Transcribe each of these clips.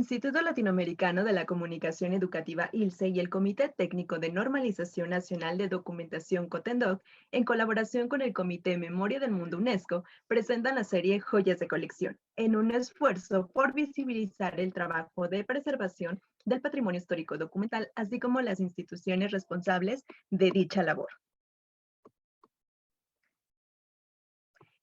Instituto Latinoamericano de la Comunicación Educativa ILSE y el Comité Técnico de Normalización Nacional de Documentación COTENDOC, en colaboración con el Comité Memoria del Mundo UNESCO, presentan la serie Joyas de Colección, en un esfuerzo por visibilizar el trabajo de preservación del patrimonio histórico documental, así como las instituciones responsables de dicha labor.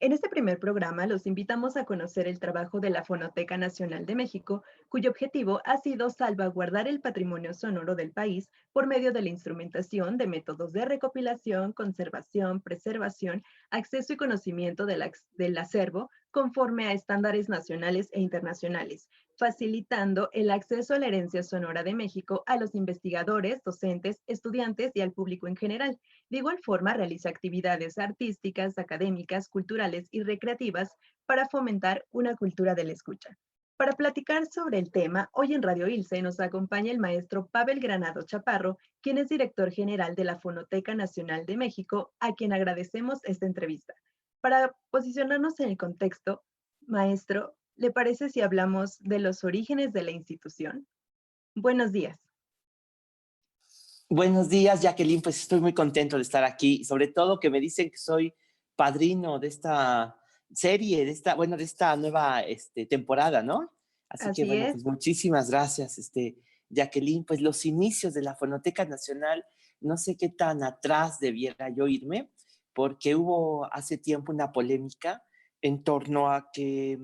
En este primer programa los invitamos a conocer el trabajo de la Fonoteca Nacional de México, cuyo objetivo ha sido salvaguardar el patrimonio sonoro del país por medio de la instrumentación de métodos de recopilación, conservación, preservación, acceso y conocimiento del acervo conforme a estándares nacionales e internacionales, facilitando el acceso a la herencia sonora de México a los investigadores, docentes, estudiantes y al público en general. De igual forma, realiza actividades artísticas, académicas, culturales y recreativas para fomentar una cultura de la escucha. Para platicar sobre el tema, hoy en Radio Ilse nos acompaña el maestro Pavel Granado Chaparro, quien es director general de la Fonoteca Nacional de México, a quien agradecemos esta entrevista. Para posicionarnos en el contexto, maestro, ¿le parece si hablamos de los orígenes de la institución? Buenos días. Buenos días, Jacqueline. Pues estoy muy contento de estar aquí, sobre todo que me dicen que soy padrino de esta serie, de esta nueva temporada, ¿no? Así que, Así bueno, es. pues muchísimas gracias, Jacqueline. Pues los inicios de la Fonoteca Nacional, no sé qué tan atrás debiera yo irme, porque hubo hace tiempo una polémica en torno a que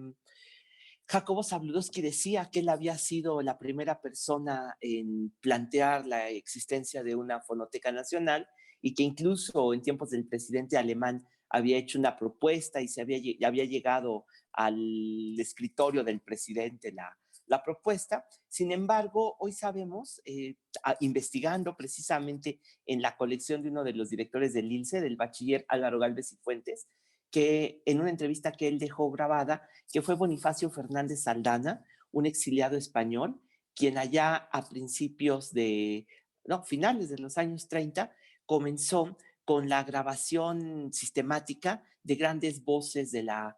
Jacobo Zabludowski decía que él había sido la primera persona en plantear la existencia de una fonoteca nacional y que incluso en tiempos del presidente alemán había hecho una propuesta y había llegado al escritorio del presidente la propuesta. Sin embargo, hoy sabemos, investigando precisamente en la colección de uno de los directores del ILSE, del bachiller Álvaro Gálvez y Fuentes, que en una entrevista que él dejó grabada, que fue Bonifacio Fernández Aldana, un exiliado español, quien allá a finales de los años 30, comenzó con la grabación sistemática de grandes voces de la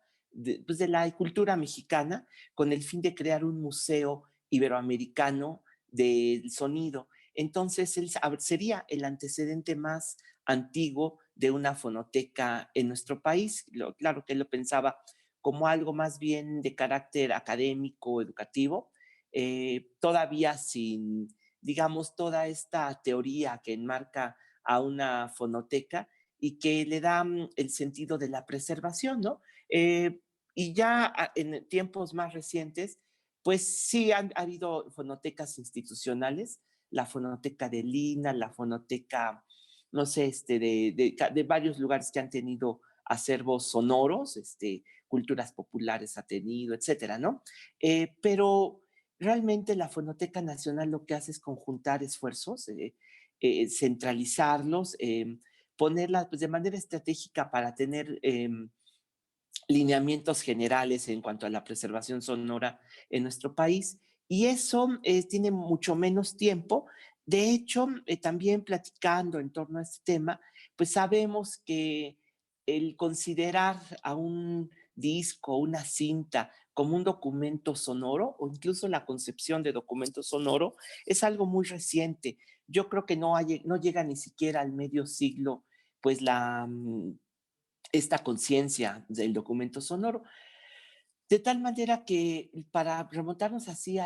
cultura mexicana, con el fin de crear un museo iberoamericano del sonido. Entonces, él sería el antecedente más antiguo de una fonoteca en nuestro país. Claro que él lo pensaba como algo más bien de carácter académico, educativo, todavía sin, digamos, toda esta teoría que enmarca a una fonoteca y que le da el sentido de la preservación, ¿no? Y ya en tiempos más recientes, pues sí ha habido fonotecas institucionales, la fonoteca de Lina, la fonoteca, no sé, de varios lugares que han tenido acervos sonoros, culturas populares ha tenido, etcétera, ¿no? Pero realmente la Fonoteca Nacional lo que hace es conjuntar esfuerzos, centralizarlos, ponerlas pues, de manera estratégica para tener lineamientos generales en cuanto a la preservación sonora en nuestro país. Y eso tiene mucho menos tiempo. De hecho, también platicando en torno a este tema, pues sabemos que el considerar a un disco, una cinta, como un documento sonoro o incluso la concepción de documento sonoro es algo muy reciente. Yo creo que no llega ni siquiera al medio siglo, pues esta conciencia del documento sonoro. De tal manera que para remontarnos así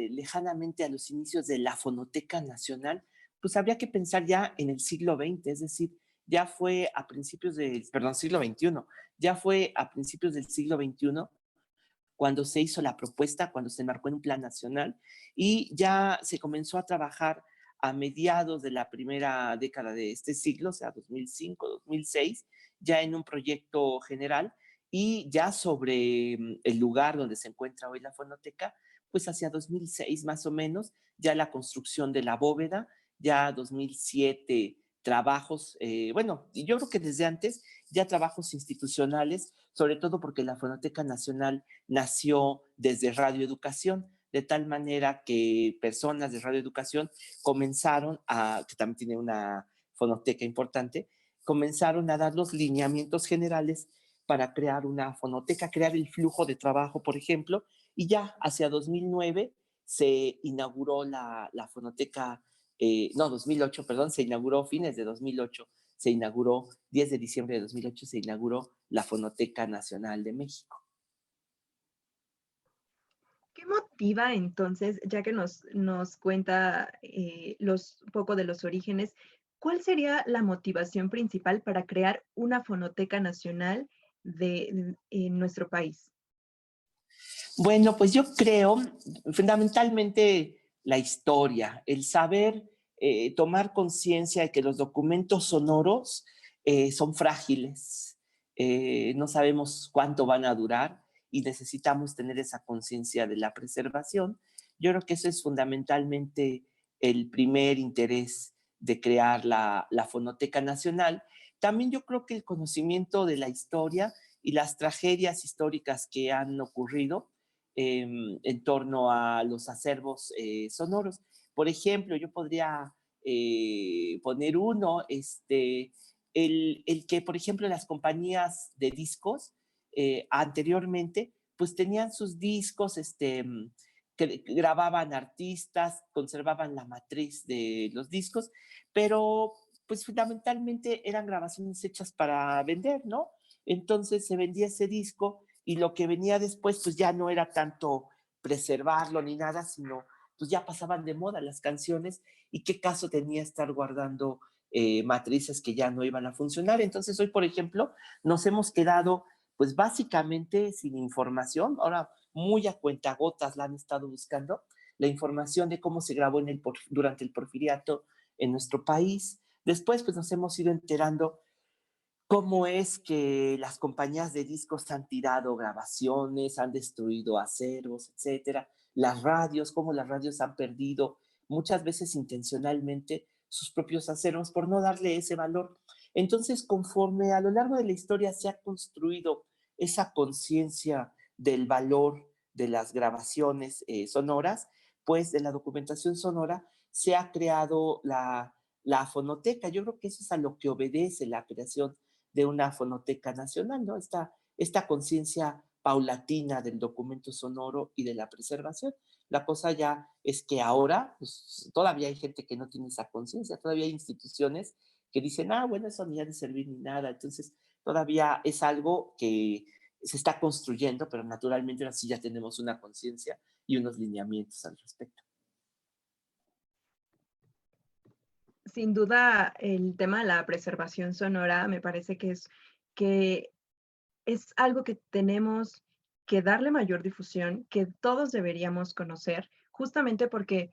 lejanamente a los inicios de la Fonoteca Nacional, pues habría que pensar ya en el siglo XX, es decir, ya fue a principios siglo XXI, ya fue a principios del siglo XXI cuando se hizo la propuesta, cuando se marcó en un plan nacional y ya se comenzó a trabajar a mediados de la primera década de este siglo, o sea, 2005, 2006, ya en un proyecto general y ya sobre el lugar donde se encuentra hoy la fonoteca, pues hacia 2006 más o menos, ya la construcción de la bóveda, ya 2007 trabajos, bueno, yo creo que desde antes ya trabajos institucionales, sobre todo porque la Fonoteca Nacional nació desde Radio Educación, de tal manera que personas de Radio Educación comenzaron que también tiene una fonoteca importante, comenzaron a dar los lineamientos generales para crear una fonoteca, crear el flujo de trabajo, por ejemplo, y ya hacia 2009 se inauguró la fonoteca, no, 2008, perdón, se inauguró fines de 2008, se inauguró 10 de diciembre de 2008, se inauguró la Fonoteca Nacional de México. ¿Qué motiva entonces, ya que nos cuenta un poco de los orígenes, cuál sería la motivación principal para crear una fonoteca nacional en nuestro país? Bueno, pues yo creo fundamentalmente la historia, el saber tomar conciencia de que los documentos sonoros son frágiles, no sabemos cuánto van a durar y necesitamos tener esa conciencia de la preservación. Yo creo que eso es fundamentalmente el primer interés de crear la Fonoteca Nacional. También yo creo que el conocimiento de la historia y las tragedias históricas que han ocurrido en torno a los acervos sonoros. Por ejemplo, yo podría poner uno, el que, por ejemplo, las compañías de discos anteriormente, pues tenían sus discos, que grababan artistas, conservaban la matriz de los discos, pero pues fundamentalmente eran grabaciones hechas para vender, ¿no? Entonces se vendía ese disco y lo que venía después pues ya no era tanto preservarlo ni nada, sino pues ya pasaban de moda las canciones y qué caso tenía estar guardando matrices que ya no iban a funcionar. Entonces hoy, por ejemplo, nos hemos quedado pues básicamente sin información. Ahora muy a cuentagotas la han estado buscando, la información de cómo se grabó durante el porfiriato en nuestro país. Después pues nos hemos ido enterando cómo es que las compañías de discos han tirado grabaciones, han destruido acervos, etcétera. Las radios, cómo las radios han perdido muchas veces intencionalmente sus propios acervos por no darle ese valor. Entonces, conforme a lo largo de la historia se ha construido esa conciencia del valor de las grabaciones sonoras, pues de la documentación sonora, se ha creado la fonoteca. Yo creo que eso es a lo que obedece la creación de una fonoteca nacional, ¿no? Esta conciencia paulatina del documento sonoro y de la preservación. La cosa ya es que ahora pues, todavía hay gente que no tiene esa conciencia, todavía hay instituciones que dicen, ah, bueno, eso ni ha de servir ni nada. Entonces, todavía es algo que se está construyendo, pero naturalmente ahora sí ya tenemos una conciencia y unos lineamientos al respecto. Sin duda, el tema de la preservación sonora me parece que es algo que tenemos que darle mayor difusión, que todos deberíamos conocer, justamente porque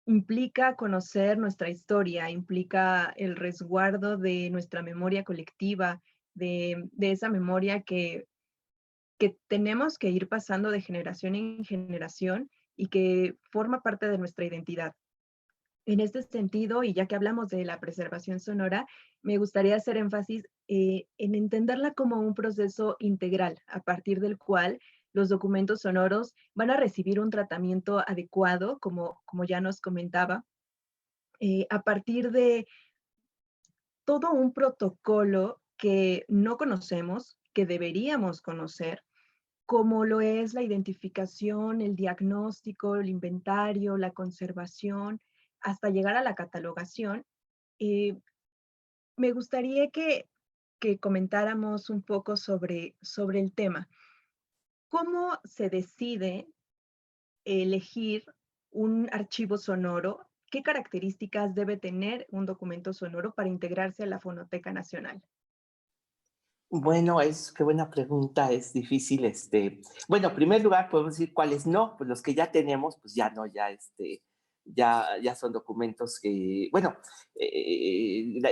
implica conocer nuestra historia, implica el resguardo de nuestra memoria colectiva, de esa memoria que tenemos que ir pasando de generación en generación y que forma parte de nuestra identidad. En este sentido, y ya que hablamos de la preservación sonora, me gustaría hacer énfasis en entenderla como un proceso integral, a partir del cual los documentos sonoros van a recibir un tratamiento adecuado, como ya nos comentaba, a partir de todo un protocolo que no conocemos, que deberíamos conocer, como lo es la identificación, el diagnóstico, el inventario, la conservación, hasta llegar a la catalogación. Eh, Me gustaría que comentáramos un poco sobre el tema. ¿Cómo se decide elegir un archivo sonoro? ¿Qué características debe tener un documento sonoro para integrarse a la Fonoteca Nacional? Bueno, qué buena pregunta, es difícil, bueno, en primer lugar podemos decir cuáles no, pues los que ya tenemos, pues ya no, ya son documentos que, bueno,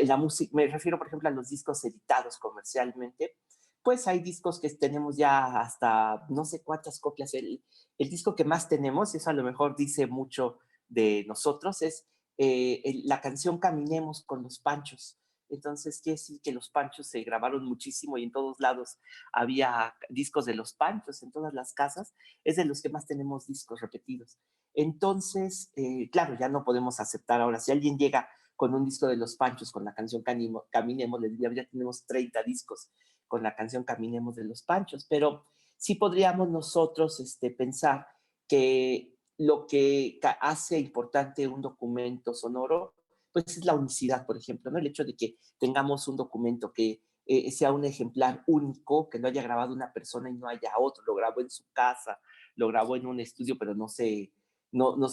la música, me refiero por ejemplo a los discos editados comercialmente, pues hay discos que tenemos ya hasta no sé cuántas copias, el disco que más tenemos, y eso a lo mejor dice mucho de nosotros, es la canción Caminemos con los Panchos. Entonces, quiere decir que los Panchos se grabaron muchísimo y en todos lados había discos de los Panchos, en todas las casas. Es de los que más tenemos discos repetidos. Entonces, claro, ya no podemos aceptar ahora. Si alguien llega con un disco de los Panchos, con la canción Caminemos, le diría, ya tenemos 30 discos con la canción Caminemos de los Panchos, pero sí podríamos nosotros pensar que lo que hace importante un documento sonoro, pues es la unicidad, por ejemplo, ¿no? El hecho de que tengamos un documento que sea un ejemplar único, que lo haya grabado una persona y no haya otro, lo grabó en su casa, lo grabó en un estudio, pero no se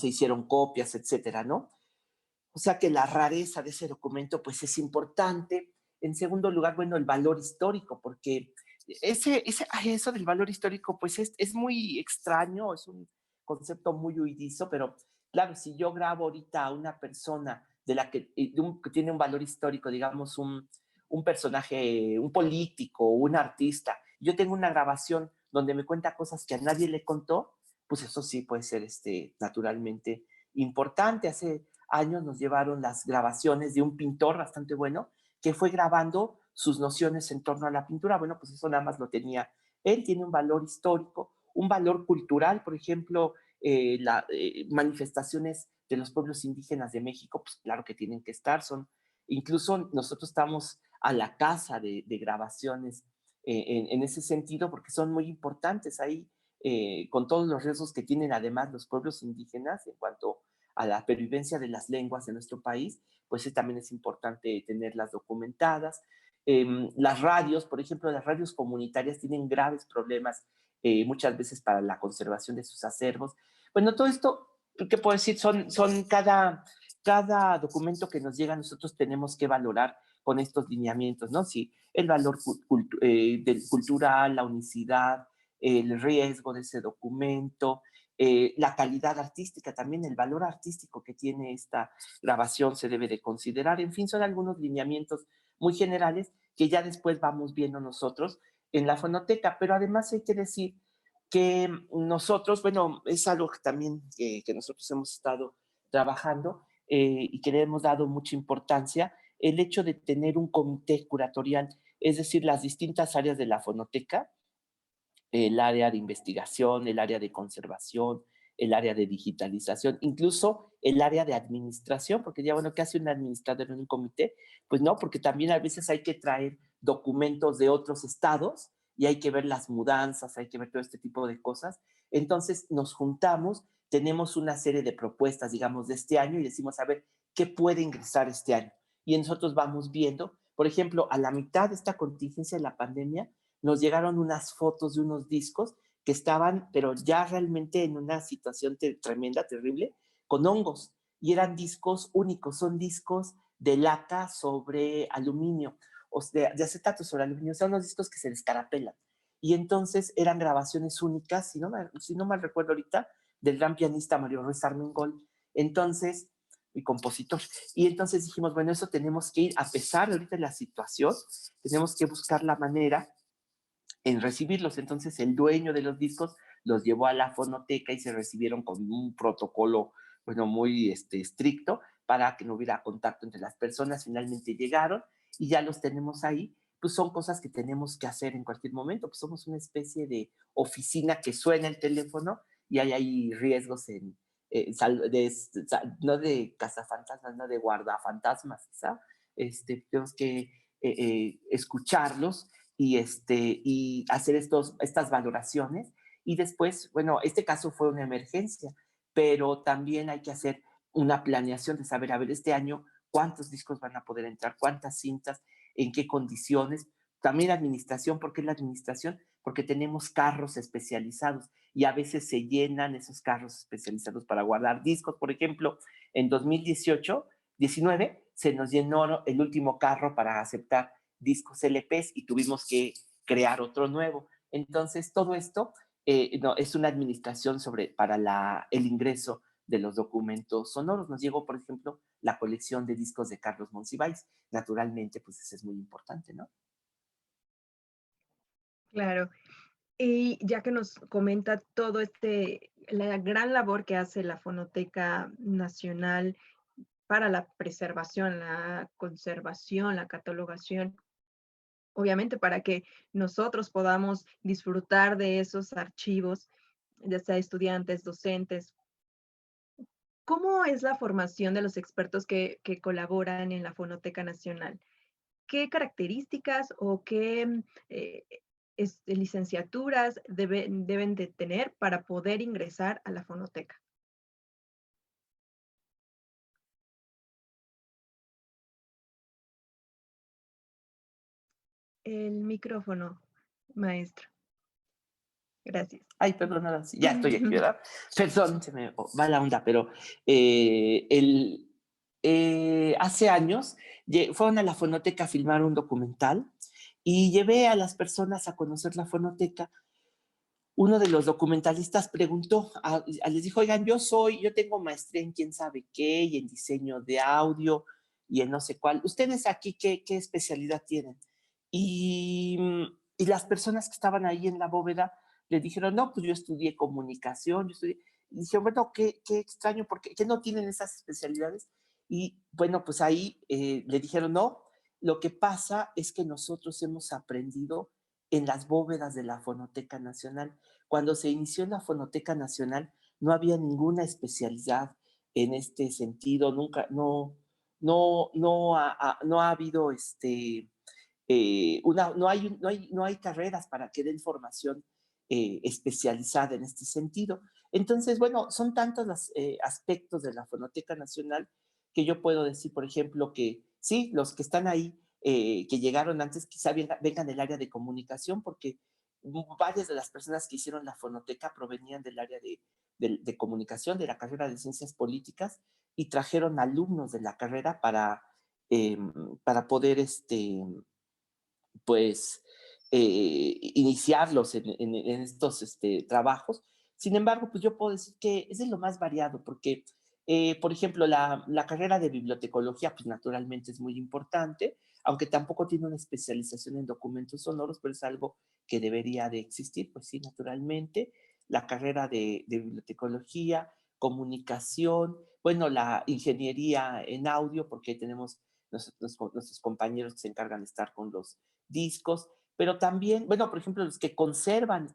hicieron copias, etcétera, ¿no? O sea que la rareza de ese documento pues es importante. En segundo lugar, bueno, el valor histórico, porque eso del valor histórico pues es muy extraño, es un concepto muy huidizo, pero claro, si yo grabo ahorita a una persona que tiene un valor histórico, digamos un personaje, un político, un artista, yo tengo una grabación donde me cuenta cosas que a nadie le contó, pues eso sí puede ser naturalmente importante. Hace años nos llevaron las grabaciones de un pintor bastante bueno que fue grabando sus nociones en torno a la pintura. Bueno, pues eso nada más lo tenía él, tiene un valor histórico, un valor cultural, por ejemplo, las manifestaciones de los pueblos indígenas de México, pues claro que tienen que estar, incluso nosotros estamos a la casa de grabaciones en ese sentido, porque son muy importantes ahí, con todos los riesgos que tienen además los pueblos indígenas en cuanto a la pervivencia de las lenguas de nuestro país, pues sí, también es importante tenerlas documentadas. Las radios, por ejemplo, las radios comunitarias tienen graves problemas muchas veces para la conservación de sus acervos. Bueno, todo esto, ¿qué puedo decir? Son cada documento que nos llega, nosotros tenemos que valorar con estos lineamientos, ¿no? Si el valor cultural, la unicidad, el riesgo de ese documento, la calidad artística, también el valor artístico que tiene esta grabación se debe de considerar. En fin, son algunos lineamientos muy generales que ya después vamos viendo nosotros en la fonoteca, pero además hay que decir que nosotros, bueno, es algo que también que nosotros hemos estado trabajando y que le hemos dado mucha importancia, el hecho de tener un comité curatorial, es decir, las distintas áreas de la fonoteca, el área de investigación, el área de conservación, el área de digitalización, incluso el área de administración, porque ya, bueno, ¿qué hace un administrador en un comité? Pues no, porque también a veces hay que traer documentos de otros estados y hay que ver las mudanzas, hay que ver todo este tipo de cosas. Entonces nos juntamos, tenemos una serie de propuestas, digamos, de este año y decimos, a ver, ¿qué puede ingresar este año? Y nosotros vamos viendo, por ejemplo, a la mitad de esta contingencia de la pandemia, nos llegaron unas fotos de unos discos que estaban, pero ya realmente en una situación tremenda, terrible, con hongos. Y eran discos únicos, son discos de lata sobre aluminio, o de acetato sobre aluminio, son unos discos que se descarapelan. Y entonces eran grabaciones únicas, si no mal recuerdo ahorita, del gran pianista Mario Ruiz Armengol. Entonces, mi compositor. Y entonces dijimos, bueno, eso tenemos que ir, a pesar de ahorita la situación, tenemos que buscar la manera en recibirlos. Entonces el dueño de los discos los llevó a la fonoteca y se recibieron con un protocolo, bueno, muy estricto para que no hubiera contacto entre las personas. Finalmente llegaron y ya los tenemos ahí. Pues son cosas que tenemos que hacer en cualquier momento, pues somos una especie de oficina que suena el teléfono y hay ahí riesgos no de cazafantasmas, no de guardafantasmas, quizá. Tenemos que escucharlos y hacer estas valoraciones. Y después, bueno, este caso fue una emergencia, pero también hay que hacer una planeación de saber, a ver, este año, cuántos discos van a poder entrar, cuántas cintas, en qué condiciones. También administración, ¿por qué la administración? Porque tenemos carros especializados y a veces se llenan esos carros especializados para guardar discos. Por ejemplo, en 2018, 19, se nos llenó el último carro para aceptar discos LPs y tuvimos que crear otro nuevo. Entonces, todo esto no, es una administración para el ingreso de los documentos sonoros. Nos llegó, por ejemplo, la colección de discos de Carlos Monsiváis. Naturalmente, pues eso es muy importante, ¿no? Claro. Y ya que nos comenta todo la gran labor que hace la Fonoteca Nacional para la preservación, la conservación, la catalogación, obviamente para que nosotros podamos disfrutar de esos archivos, ya sea estudiantes, docentes. ¿Cómo es la formación de los expertos que colaboran en la Fonoteca Nacional? ¿Qué características o qué licenciaturas deben de tener para poder ingresar a la fonoteca? El micrófono, maestro. Gracias. Ay, perdón, ahora sí, ya estoy aquí, ¿verdad? Perdón, se me va la onda, pero eh, el, hace años fueron a la fonoteca a filmar un documental y llevé a las personas a conocer la fonoteca. Uno de los documentalistas preguntó, les dijo, oigan, yo tengo maestría en quién sabe qué y en diseño de audio y en no sé cuál. ¿Ustedes aquí qué especialidad tienen? Y, y las personas que estaban ahí en la bóveda le dijeron, no, pues yo estudié comunicación, Y dije, bueno, qué extraño, porque qué no tienen esas especialidades? Y bueno, pues ahí le dijeron, no, lo que pasa es que nosotros hemos aprendido en las bóvedas de la Fonoteca Nacional. Cuando se inició la Fonoteca Nacional, no había ninguna especialidad en este sentido, nunca, no ha habido no hay carreras para que den formación especializada en este sentido. Entonces, bueno, son tantos los aspectos de la Fonoteca Nacional que yo puedo decir, por ejemplo, que sí, los que están ahí, que llegaron antes, quizá vengan del área de comunicación, porque varias de las personas que hicieron la fonoteca provenían del área de comunicación, de la carrera de ciencias políticas, y trajeron alumnos de la carrera para poder pues, iniciarlos en estos trabajos. Sin embargo, pues yo puedo decir que es de lo más variado, porque, por ejemplo, la carrera de bibliotecología, pues naturalmente es muy importante, aunque tampoco tiene una especialización en documentos sonoros, pero es algo que debería de existir, pues sí, naturalmente. La carrera de bibliotecología, comunicación, bueno, la ingeniería en audio, porque tenemos nuestros compañeros que se encargan de estar con los discos, pero también, bueno, por ejemplo, los que conservan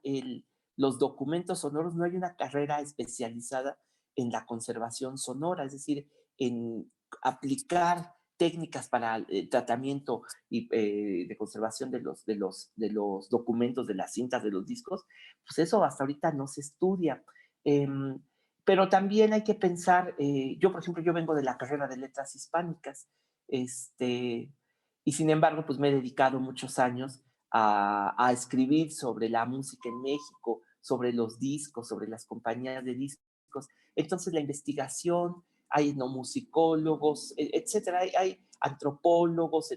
los documentos sonoros, no hay una carrera especializada en la conservación sonora, es decir, en aplicar técnicas para el tratamiento y de conservación de los documentos, de las cintas, de los discos, pues eso hasta ahorita no se estudia. Em, pero también hay que pensar, yo por ejemplo, yo vengo de la carrera de letras hispánicas, este, y sin embargo, pues me he dedicado muchos años a escribir sobre la música en México, sobre los discos, sobre las compañías de discos. Entonces la investigación, hay etnomusicólogos, etcétera, hay antropólogos,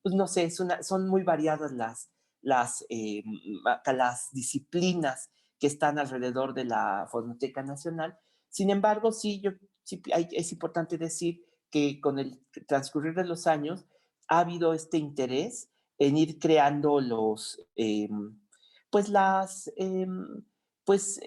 pues no sé, son muy variadas las disciplinas que están alrededor de la Fonoteca Nacional. Sin embargo, sí es importante decir que con el transcurrir de los años ha habido este interés en ir creando pues pues,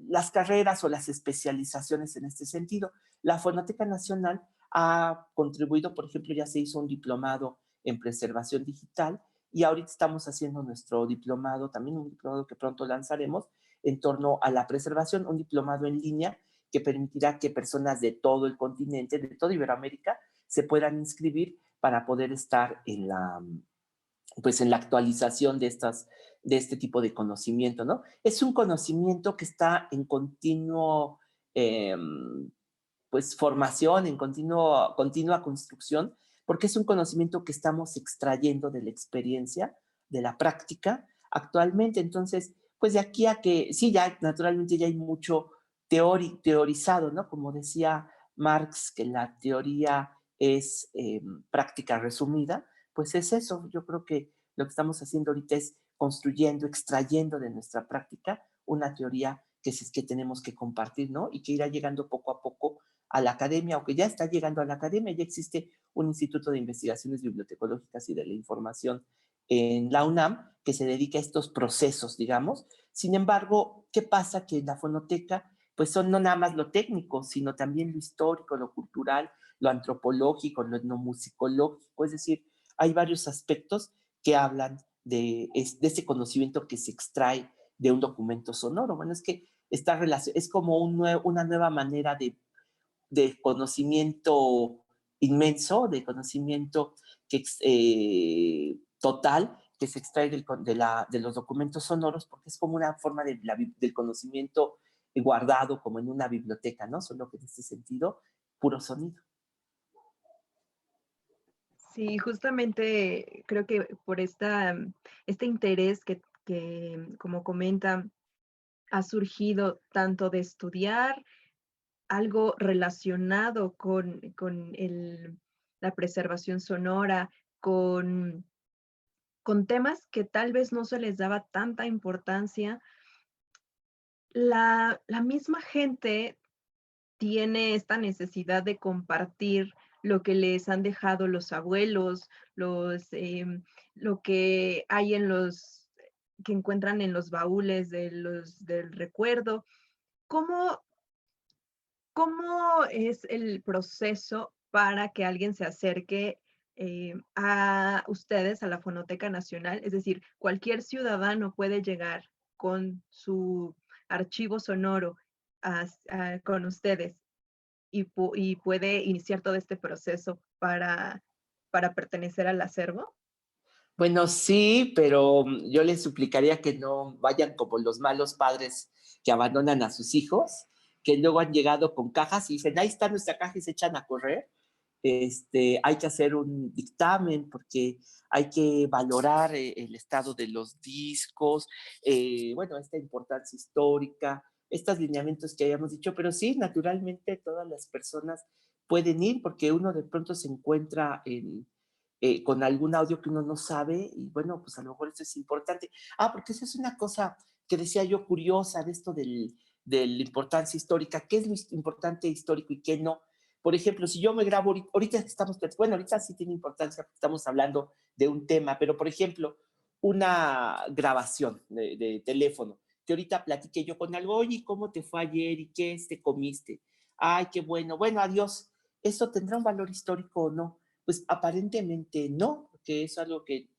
las carreras o las especializaciones en este sentido. La Fonoteca Nacional ha contribuido, por ejemplo, ya se hizo un diplomado en preservación digital y ahorita estamos haciendo nuestro diplomado, también un diplomado que pronto lanzaremos en torno a la preservación, un diplomado en línea que permitirá que personas de todo el continente, de toda Iberoamérica, se puedan inscribir para poder estar pues en la actualización de este tipo de conocimiento, ¿no? Es un conocimiento que está en continuo, eh, pues, formación, en continua construcción, porque es un conocimiento que estamos extrayendo de la experiencia, de la práctica actualmente. Entonces, pues de aquí a que, sí, ya naturalmente ya hay mucho teorizado, ¿no? Como decía Marx, que la teoría es práctica resumida, pues es eso. Yo creo que lo que estamos haciendo ahorita es construyendo, extrayendo de nuestra práctica una teoría que tenemos que compartir, ¿no? Y que irá llegando poco a poco a la academia, o que ya está llegando a la academia. Ya existe un Instituto de Investigaciones Bibliotecológicas y de la Información en la UNAM que se dedica a estos procesos, digamos. Sin embargo, ¿qué pasa? Que en la fonoteca, pues son no nada más lo técnico, sino también lo histórico, lo cultural, lo antropológico, lo etnomusicológico, es decir, hay varios aspectos que hablan de ese conocimiento que se extrae de un documento sonoro. Bueno, es que esta relación es como una nueva manera de conocimiento inmenso, de conocimiento total que se extrae de los documentos sonoros, porque es como una forma del conocimiento guardado como en una biblioteca, ¿no? Solo que en este sentido, puro sonido. Sí, justamente creo que por este interés que, como comenta, ha surgido tanto de estudiar algo relacionado con la preservación sonora, con, con temas que tal vez no se les daba tanta importancia. La misma gente tiene esta necesidad de compartir lo que les han dejado los abuelos, lo que hay que encuentran en los baúles del recuerdo. ¿Cómo, cómo es el proceso para que alguien se acerque a ustedes, a la Fonoteca Nacional? Es decir, cualquier ciudadano puede llegar con su archivo sonoro con ustedes y puede iniciar todo este proceso para pertenecer al acervo. Bueno, sí, pero yo les suplicaría que no vayan como los malos padres que abandonan a sus hijos, que luego han llegado con cajas y dicen, ahí está nuestra caja y se echan a correr. Hay que hacer un dictamen porque hay que valorar el estado de los discos, bueno, esta importancia histórica, estos lineamientos que habíamos dicho, pero sí, naturalmente todas las personas pueden ir porque uno de pronto se encuentra con algún audio que uno no sabe y bueno, pues a lo mejor eso es importante. Ah, porque eso es una cosa que decía yo curiosa de esto de la importancia histórica, qué es lo importante histórico y qué no. Por ejemplo, si yo me grabo ahorita que estamos, bueno, ahorita sí tiene importancia porque estamos hablando de un tema, pero por ejemplo, una grabación de teléfono, que ahorita platiqué yo con algo, oye, ¿cómo te fue ayer y qué comiste? Ay, qué bueno, bueno, adiós. ¿Eso tendrá un valor histórico o no? Pues aparentemente no, porque es algo que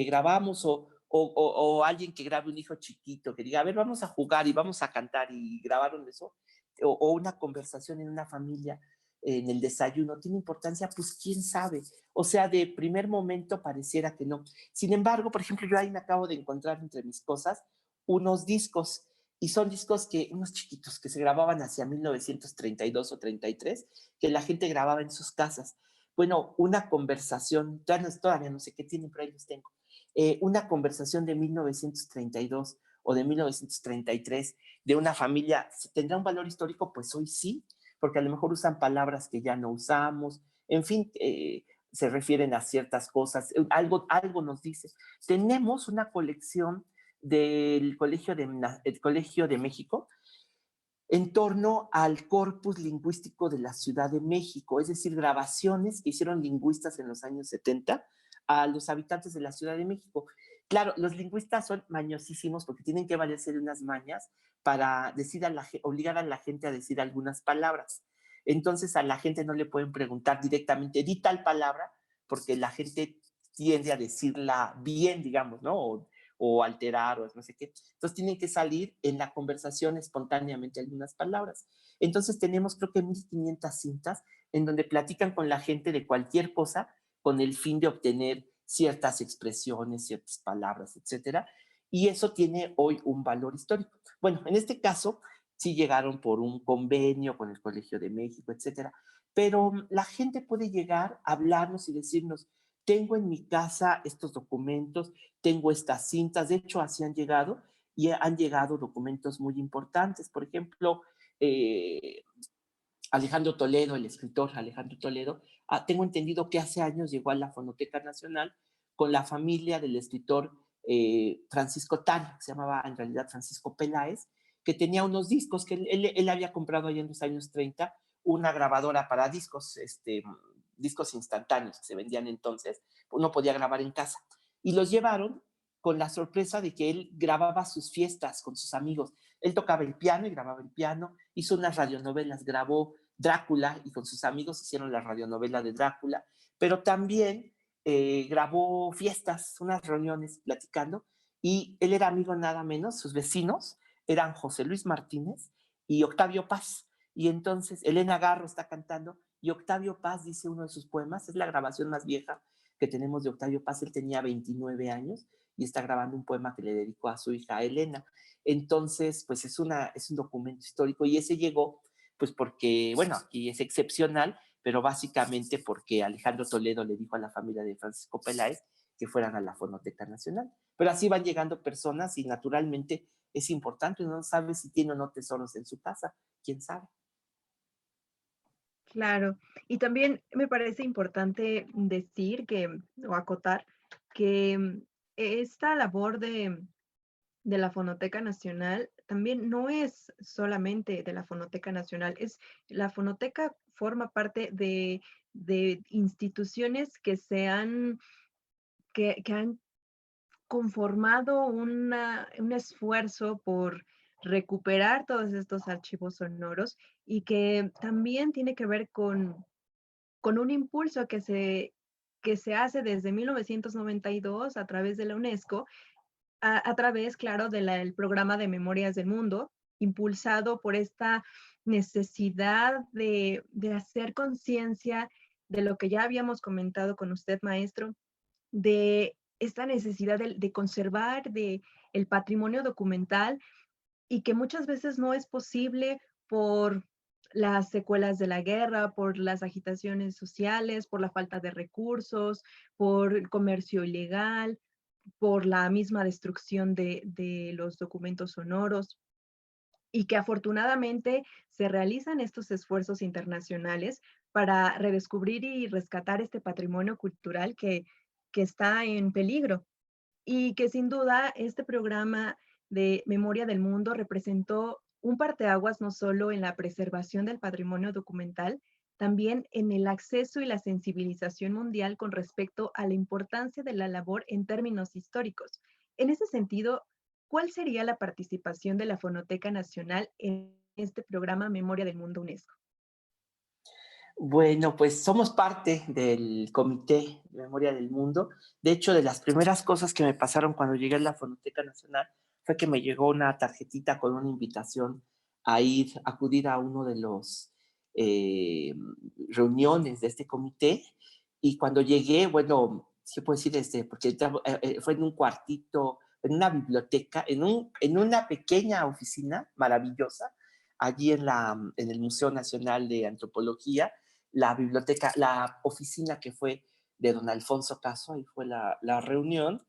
grabamos o alguien que grabe un hijo chiquito, que diga, a ver, vamos a jugar y vamos a cantar y grabaron eso, o una conversación en una familia en el desayuno, ¿tiene importancia? Pues quién sabe. O sea, de primer momento pareciera que no. Sin embargo, por ejemplo, yo ahí me acabo de encontrar entre mis cosas unos discos, y son discos unos chiquitos, que se grababan hacia 1932 o 33, que la gente grababa en sus casas. Bueno, una conversación, todavía no sé qué tienen, pero ahí los tengo. Una conversación de 1932 o de 1933 de una familia, ¿tendrá un valor histórico? Pues hoy sí, porque a lo mejor usan palabras que ya no usamos, en fin, se refieren a ciertas cosas, algo nos dice. Tenemos una colección del el Colegio de México en torno al corpus lingüístico de la Ciudad de México, es decir, grabaciones que hicieron lingüistas en los años 70 a los habitantes de la Ciudad de México. Claro, los lingüistas son mañosísimos porque tienen que valerse de unas mañas para obligar a la gente a decir algunas palabras. Entonces a la gente no le pueden preguntar directamente, di tal palabra, porque la gente tiende a decirla bien, digamos, ¿no? O alterar o no sé qué. Entonces tienen que salir en la conversación espontáneamente algunas palabras. Entonces tenemos creo que 1500 cintas en donde platican con la gente de cualquier cosa con el fin de obtener ciertas expresiones, ciertas palabras, etcétera. Y eso tiene hoy un valor histórico. Bueno, en este caso sí llegaron por un convenio con el Colegio de México, etcétera. Pero la gente puede llegar a hablarnos y decirnos, tengo en mi casa estos documentos, tengo estas cintas, de hecho así han llegado y han llegado documentos muy importantes. Por ejemplo, eh, Alejandro Toledo, el escritor Alejandro Toledo, tengo entendido que hace años llegó a la Fonoteca Nacional con la familia del escritor Francisco Tano, que se llamaba en realidad Francisco Peláez, que tenía unos discos que él había comprado allá en los años 30, una grabadora para discos, discos instantáneos que se vendían entonces, uno podía grabar en casa. Y los llevaron con la sorpresa de que él grababa sus fiestas con sus amigos. Él tocaba el piano y grababa el piano, hizo unas radionovelas, grabó Drácula y con sus amigos hicieron la radionovela de Drácula, pero también grabó fiestas, unas reuniones platicando, y él era amigo nada menos, sus vecinos eran José Luis Martínez y Octavio Paz. Y entonces Elena Garro está cantando y Octavio Paz dice uno de sus poemas, es la grabación más vieja que tenemos de Octavio Paz, él tenía 29 años y está grabando un poema que le dedicó a su hija Elena. Entonces, pues es un documento histórico y ese llegó, pues porque, bueno, aquí es excepcional pero básicamente porque Alejandro Toledo le dijo a la familia de Francisco Peláez que fueran a la Fonoteca Nacional. Pero así van llegando personas y naturalmente es importante, uno no sabe si tiene o no tesoros en su casa, quién sabe. Claro. Y también me parece importante decir que, o acotar, que esta labor de la Fonoteca Nacional también no es solamente de la Fonoteca Nacional, es la Fonoteca forma parte de instituciones que han conformado un esfuerzo por recuperar todos estos archivos sonoros y que también tiene que ver con un impulso que se hace desde 1992 a través de la UNESCO, a través, claro, del programa de Memorias del Mundo, impulsado por esta necesidad de hacer conciencia de lo que ya habíamos comentado con usted, maestro, de esta necesidad de conservar el patrimonio documental y que muchas veces no es posible por las secuelas de la guerra, por las agitaciones sociales, por la falta de recursos, por el comercio ilegal, por la misma destrucción de los documentos sonoros y que afortunadamente se realizan estos esfuerzos internacionales para redescubrir y rescatar este patrimonio cultural que está en peligro y que sin duda este programa de Memoria del Mundo representó un parteaguas no solo en la preservación del patrimonio documental, también en el acceso y la sensibilización mundial con respecto a la importancia de la labor en términos históricos. En ese sentido, ¿cuál sería la participación de la Fonoteca Nacional en este programa Memoria del Mundo UNESCO? Bueno, pues somos parte del Comité de Memoria del Mundo. De hecho, de las primeras cosas que me pasaron cuando llegué a la Fonoteca Nacional fue que me llegó una tarjetita con una invitación a acudir a uno de los reuniones de este comité. Y cuando llegué, bueno, ¿qué puedo decir? Porque fue en un cuartito, en una biblioteca, en una pequeña oficina maravillosa, allí en el Museo Nacional de Antropología, la biblioteca, la oficina que fue de don Alfonso Caso, ahí fue la reunión,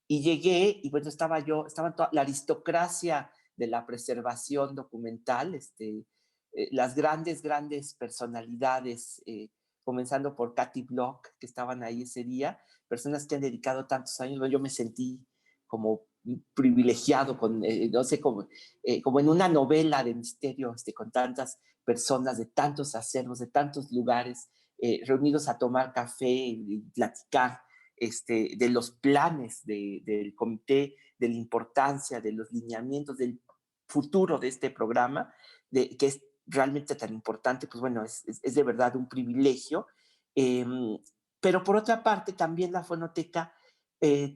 y llegué, y bueno, estaba toda la aristocracia de la preservación documental, las grandes personalidades, comenzando por Katy Block, que estaban ahí ese día, personas que han dedicado tantos años, bueno, yo me sentí como privilegiado, no sé, como en una novela de misterio, con tantas personas de tantos acervos, de tantos lugares, reunidos a tomar café y platicar de los planes del comité, de la importancia, de los lineamientos, del futuro de este programa, que es realmente tan importante, pues bueno, es de verdad un privilegio. Eh, pero por otra parte, también la fonoteca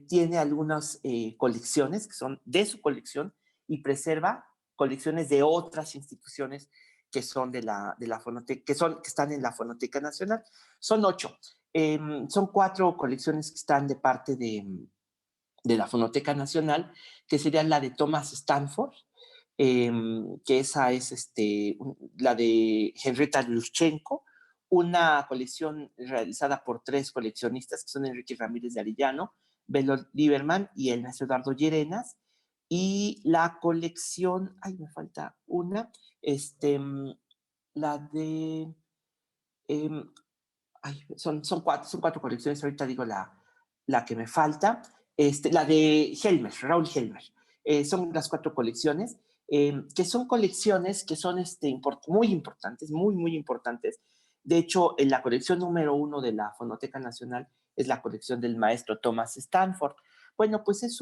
tiene algunas colecciones que son de su colección y preserva colecciones de otras instituciones que son de la fonoteca, que están en la Fonoteca Nacional. Son 8. Son 4 colecciones que están de parte de la Fonoteca Nacional, que sería la de Thomas Stanford, que esa es la de Henrietta Luschenko, una colección realizada por 3 coleccionistas, que son Enrique Ramírez de Arellano, Belo Lieberman y el maestro Eduardo Llerenas, y la colección, ay, me falta una, la de, em, ay, son 4 colecciones, ahorita digo la que me falta, la de Helmer, Raúl Helmer. Son las 4 colecciones, que son colecciones que son muy importantes, muy importantes. De hecho, en la colección número 1 de la Fonoteca Nacional es la colección del maestro Thomas Stanford. Bueno, pues es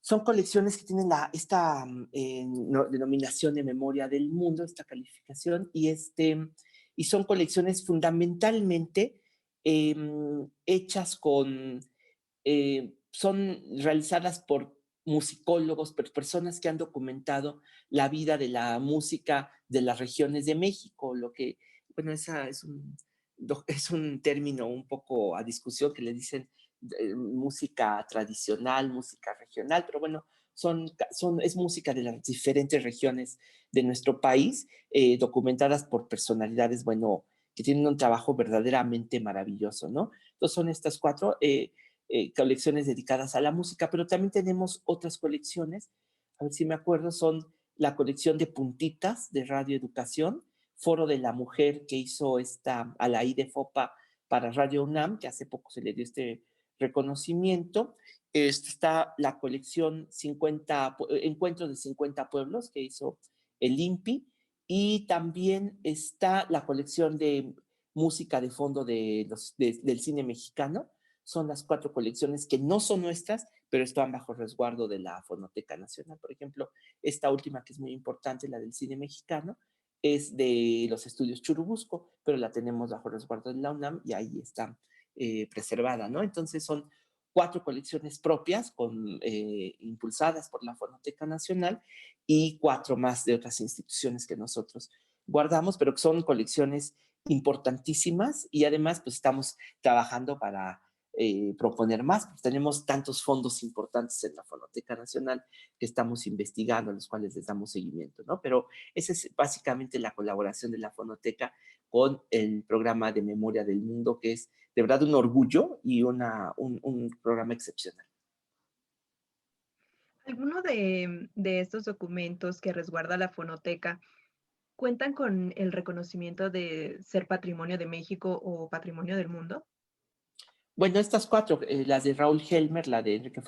son colecciones que tienen esta denominación de memoria del mundo, esta calificación, y son colecciones fundamentalmente hechas son realizadas por musicólogos, personas que han documentado la vida de la música de las regiones de México, lo que, bueno, esa es un término un poco a discusión que le dicen música tradicional, música regional, pero bueno, es música de las diferentes regiones de nuestro país, documentadas por personalidades, bueno, que tienen un trabajo verdaderamente maravilloso, ¿no? Entonces son estas cuatro colecciones dedicadas a la música, pero también tenemos otras colecciones, a ver si me acuerdo, son la colección de puntitas de Radio Educación, Foro de la Mujer que hizo esta Alaí de Fopa para Radio UNAM, que hace poco se le dio este reconocimiento. Está la colección 50, Encuentros de 50 Pueblos que hizo el INPI, y también está la colección de música de fondo del cine mexicano. Son las cuatro colecciones que no son nuestras, pero están bajo resguardo de la Fonoteca Nacional. Por ejemplo, esta última, que es muy importante, la del cine mexicano, es de los estudios Churubusco, pero la tenemos bajo resguardo de la UNAM y ahí está preservada, ¿no? Entonces son cuatro colecciones propias impulsadas por la Fonoteca Nacional y cuatro más de otras instituciones que nosotros guardamos, pero que son colecciones importantísimas, y además pues estamos trabajando para proponer más, pues tenemos tantos fondos importantes en la Fonoteca Nacional que estamos investigando, a los cuales les damos seguimiento, ¿no? Pero esa es básicamente la colaboración de la Fonoteca con el programa de Memoria del Mundo, que es de verdad un orgullo y un programa excepcional. ¿Alguno de estos documentos que resguarda la Fonoteca cuentan con el reconocimiento de ser Patrimonio de México o Patrimonio del Mundo? Bueno, estas cuatro, las de Raúl Helmer, la de Enrique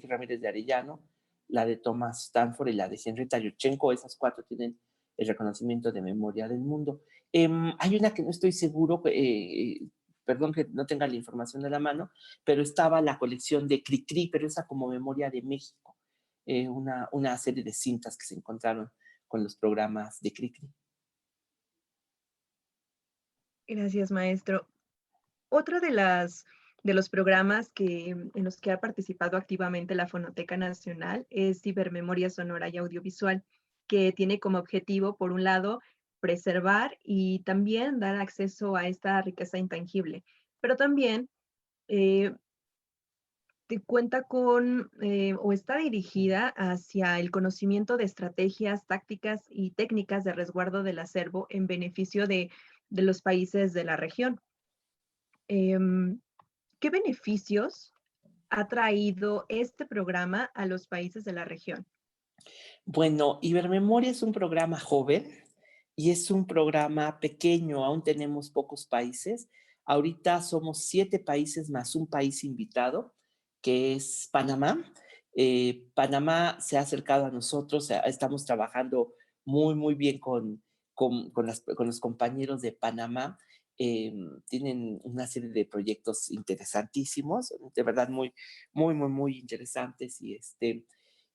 Ramírez de Arellano, la de Thomas Stanford y la de Henrietta Yurchenko, esas cuatro tienen el reconocimiento de Memoria del Mundo. Hay una que no estoy seguro, perdón que no tenga la información de la mano, pero estaba la colección de Cricri, pero esa como Memoria de México, una serie de cintas que se encontraron con los programas de Cricri. Gracias, maestro. Otra de los programas en los que ha participado activamente la Fonoteca Nacional es Cibermemoria Sonora y Audiovisual, que tiene como objetivo, por un lado, preservar y también dar acceso a esta riqueza intangible, pero también eh, cuenta con o está dirigida hacia el conocimiento de estrategias, tácticas y técnicas de resguardo del acervo en beneficio de los países de la región. Em, ¿Qué beneficios ha traído este programa a los países de la región? Bueno, Ibermemoria es un programa joven y es un programa pequeño, aún tenemos pocos países. Ahorita somos 7 países más un país invitado, que es Panamá. Panamá se ha acercado a nosotros, estamos trabajando muy bien con los compañeros de Panamá. Tienen una serie de proyectos interesantísimos, de verdad muy interesantes. Y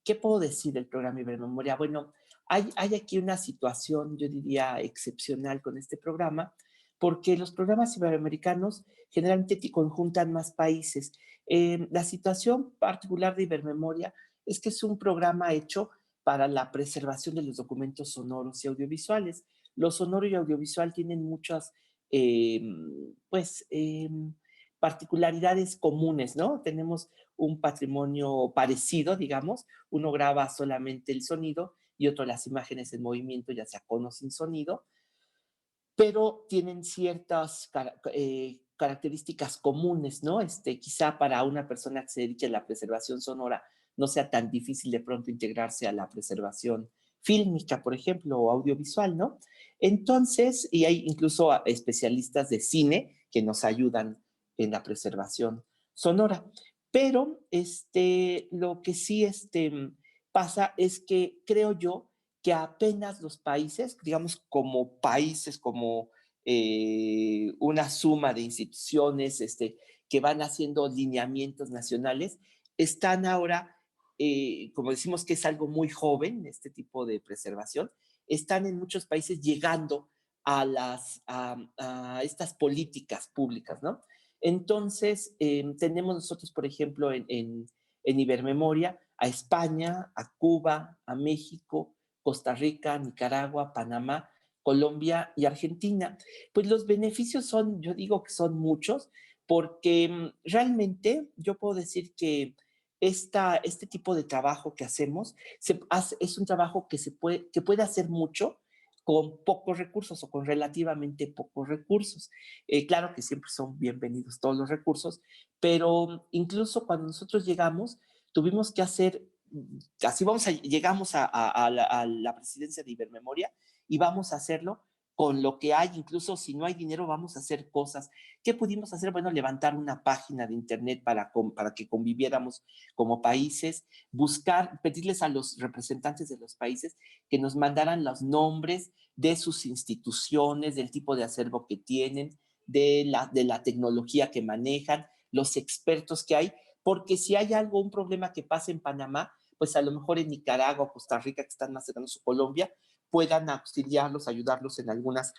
¿qué puedo decir del programa Ibermemoria? Bueno, hay aquí una situación, yo diría, excepcional con este programa, porque los programas iberoamericanos generalmente conjuntan más países. La situación particular de Ibermemoria es que es un programa hecho para la preservación de los documentos sonoros y audiovisuales. Lo sonoro y audiovisual tienen muchas, eh, pues, particularidades comunes, ¿no? Tenemos un patrimonio parecido, digamos. Uno graba solamente el sonido y otro las imágenes en movimiento, ya sea con o sin sonido, pero tienen ciertas características comunes, ¿no? Quizá para una persona que se dedique a la preservación sonora no sea tan difícil de pronto integrarse a la preservación fílmica, por ejemplo, o audiovisual, ¿no? Entonces, y hay incluso especialistas de cine que nos ayudan en la preservación sonora. Pero lo que sí pasa es que creo yo que apenas los países, digamos como países, como una suma de instituciones que van haciendo lineamientos nacionales, están ahora, como decimos que es algo muy joven, este tipo de preservación, están en muchos países llegando a estas políticas públicas, ¿no? Entonces, tenemos nosotros, por ejemplo, en Ibermemoria, a España, a Cuba, a México, Costa Rica, Nicaragua, Panamá, Colombia y Argentina. Pues los beneficios son, yo digo que son muchos, porque realmente yo puedo decir que este tipo de trabajo que hacemos es un trabajo que puede hacer mucho con pocos recursos o con relativamente pocos recursos. Claro que siempre son bienvenidos todos los recursos, pero incluso cuando nosotros llegamos, tuvimos que hacer, llegamos a la presidencia de Ibermemoria y vamos a hacerlo con lo que hay, incluso si no hay dinero, vamos a hacer cosas. ¿Qué pudimos hacer? Bueno, levantar una página de internet para que conviviéramos como países, pedirles a los representantes de los países que nos mandaran los nombres de sus instituciones, del tipo de acervo que tienen, de la tecnología que manejan, los expertos que hay, porque si hay algo, un problema que pasa en Panamá, pues a lo mejor en Nicaragua o Costa Rica, que están más cercanos a Colombia, puedan auxiliarlos, ayudarlos en algunas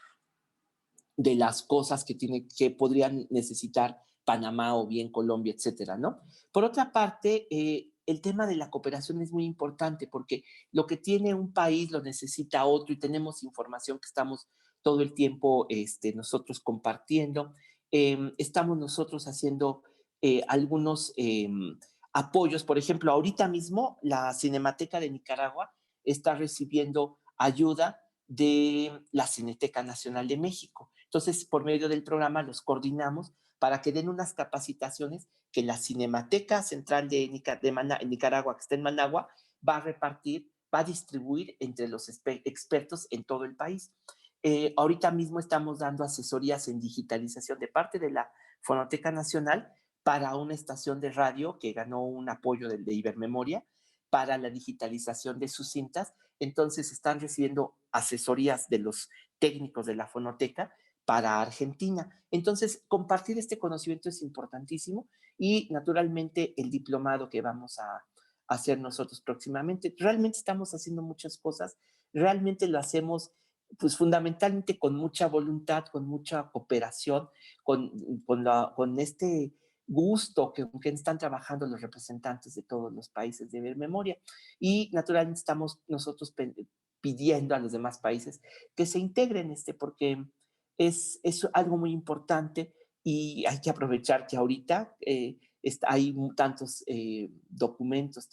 de las cosas que podrían necesitar Panamá o bien Colombia, etcétera, ¿no? Por otra parte, el tema de la cooperación es muy importante porque lo que tiene un país lo necesita otro y tenemos información que estamos todo el tiempo nosotros compartiendo. Estamos nosotros haciendo algunos apoyos. Por ejemplo, ahorita mismo la Cinemateca de Nicaragua está recibiendo ayuda de la Cineteca Nacional de México. Entonces, por medio del programa los coordinamos para que den unas capacitaciones que la Cinemateca Central de Nicaragua, que está en Managua, va a repartir, va a distribuir entre los expertos en todo el país. Ahorita mismo estamos dando asesorías en digitalización de parte de la Fonoteca Nacional para una estación de radio que ganó un apoyo de Ibermemoria para la digitalización de sus cintas. Entonces están recibiendo asesorías de los técnicos de la fonoteca para Argentina. Entonces, compartir este conocimiento es importantísimo y naturalmente el diplomado que vamos a hacer nosotros próximamente. Realmente estamos haciendo muchas cosas, realmente lo hacemos pues fundamentalmente con mucha voluntad, con mucha cooperación, con este gusto que están trabajando los representantes de todos los países de Memoria. Y naturalmente estamos nosotros pidiendo a los demás países que se integren porque es algo muy importante y hay que aprovechar que ahorita hay tantos documentos,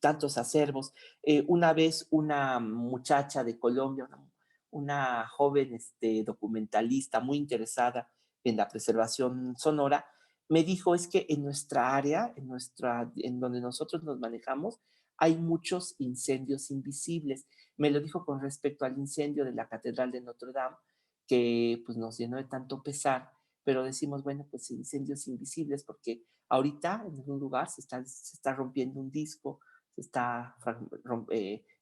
tantos acervos. Una vez una muchacha de Colombia, una joven documentalista muy interesada en la preservación sonora, me dijo es que en nuestra área, en donde nosotros nos manejamos, hay muchos incendios invisibles. Me lo dijo con respecto al incendio de la Catedral de Notre Dame, que pues nos llenó de tanto pesar, pero decimos, bueno, pues incendios invisibles, porque ahorita en algún lugar se está rompiendo un disco, se está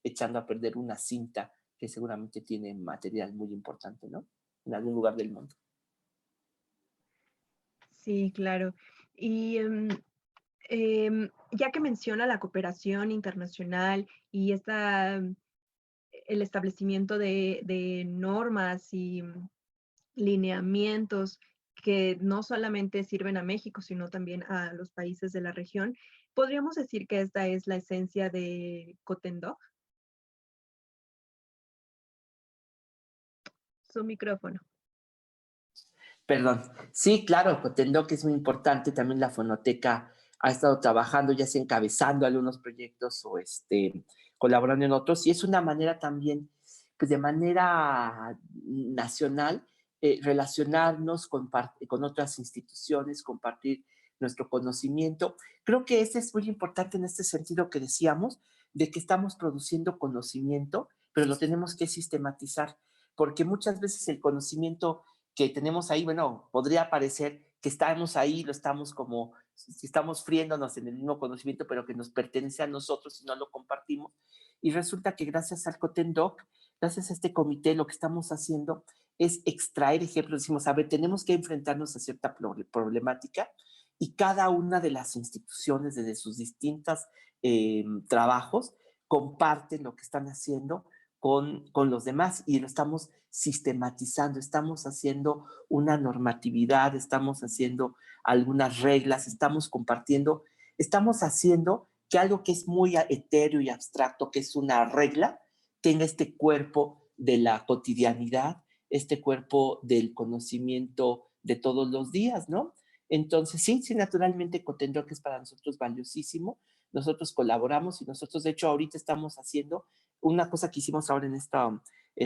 echando a perder una cinta que seguramente tiene material muy importante, ¿no? En algún lugar del mundo. Sí, claro. Y ya que menciona la cooperación internacional y el establecimiento de normas y lineamientos que no solamente sirven a México, sino también a los países de la región, ¿podríamos decir que esta es la esencia de Cotendog? Su micrófono. Perdón. Sí, claro, Cotendoc es muy importante. También la fonoteca ha estado trabajando, ya sea encabezando algunos proyectos o colaborando en otros. Y es una manera también, pues de manera nacional, relacionarnos con otras instituciones, compartir nuestro conocimiento. Creo que ese es muy importante en este sentido que decíamos, de que estamos produciendo conocimiento, pero lo tenemos que sistematizar, porque muchas veces el conocimiento que tenemos ahí, bueno, podría parecer que estamos ahí, lo estamos como, si estamos friéndonos en el mismo conocimiento, pero que nos pertenece a nosotros y no lo compartimos. Y resulta que gracias al Cotendoc, gracias a este comité, lo que estamos haciendo es extraer ejemplos. Decimos, a ver, tenemos que enfrentarnos a cierta problemática y cada una de las instituciones desde sus distintos trabajos comparten lo que están haciendo con los demás y lo estamos sistematizando, estamos haciendo una normatividad, estamos haciendo algunas reglas, estamos compartiendo, estamos haciendo que algo que es muy etéreo y abstracto, que es una regla, tenga este cuerpo de la cotidianidad, este cuerpo del conocimiento de todos los días, ¿no? Entonces, sí, sí, naturalmente Cotendoc es para nosotros valiosísimo. Nosotros colaboramos y nosotros, de hecho, ahorita estamos haciendo una cosa que hicimos ahora en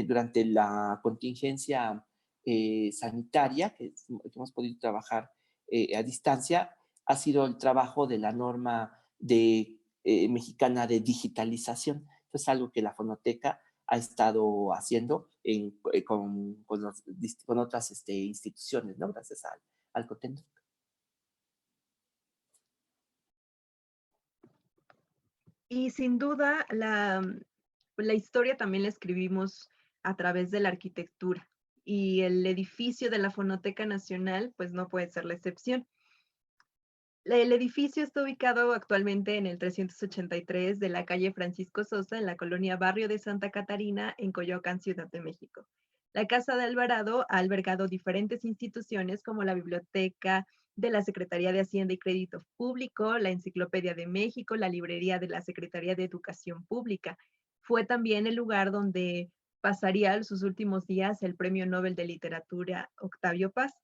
durante la contingencia sanitaria, que hemos podido trabajar a distancia, ha sido el trabajo de la norma mexicana de digitalización. Esto es algo que la Fonoteca ha estado haciendo con otras instituciones, ¿no? Gracias al Cotendoc. Y sin duda, la historia también la escribimos a través de la arquitectura y el edificio de la Fonoteca Nacional, pues no puede ser la excepción. El edificio está ubicado actualmente en el 383 de la calle Francisco Sosa, en la colonia Barrio de Santa Catarina, en Coyoacán, Ciudad de México. La Casa de Alvarado ha albergado diferentes instituciones como la Biblioteca de la Secretaría de Hacienda y Crédito Público, la Enciclopedia de México, la Librería de la Secretaría de Educación Pública. Fue también el lugar donde pasaría sus últimos días el Premio Nobel de Literatura Octavio Paz.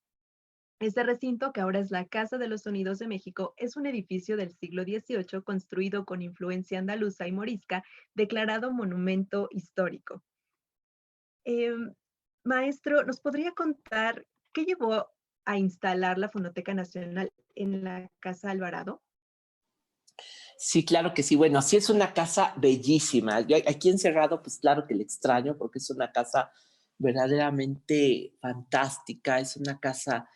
Este recinto, que ahora es la Casa de los Sonidos de México, es un edificio del siglo XVIII construido con influencia andaluza y morisca, declarado monumento histórico. Em, Maestro, ¿nos podría contar qué llevó a instalar la Fonoteca Nacional en la Casa Alvarado? Sí, claro que sí. Bueno, sí es una casa bellísima. Yo aquí encerrado, pues claro que le extraño porque es una casa verdaderamente fantástica. Es una casa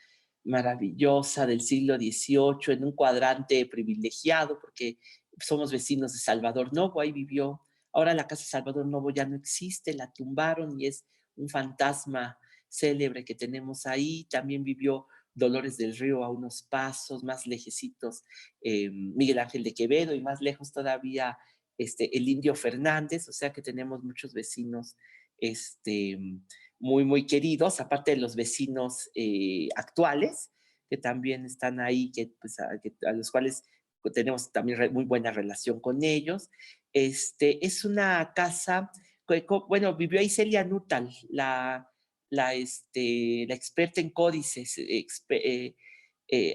maravillosa del siglo XVIII en un cuadrante privilegiado porque somos vecinos de Salvador Novo, ahí vivió. Ahora la casa Salvador Novo ya no existe, la tumbaron y es un fantasma célebre que tenemos ahí. También vivió Dolores del Río a unos pasos, más lejecitos Miguel Ángel de Quevedo y más lejos todavía el Indio Fernández, o sea que tenemos muchos vecinos este, muy, muy queridos, aparte de los vecinos actuales, que también están ahí, pues, a los cuales tenemos también muy buena relación con ellos. Es una casa, bueno, vivió ahí Celia Nuttall, la experta en códices,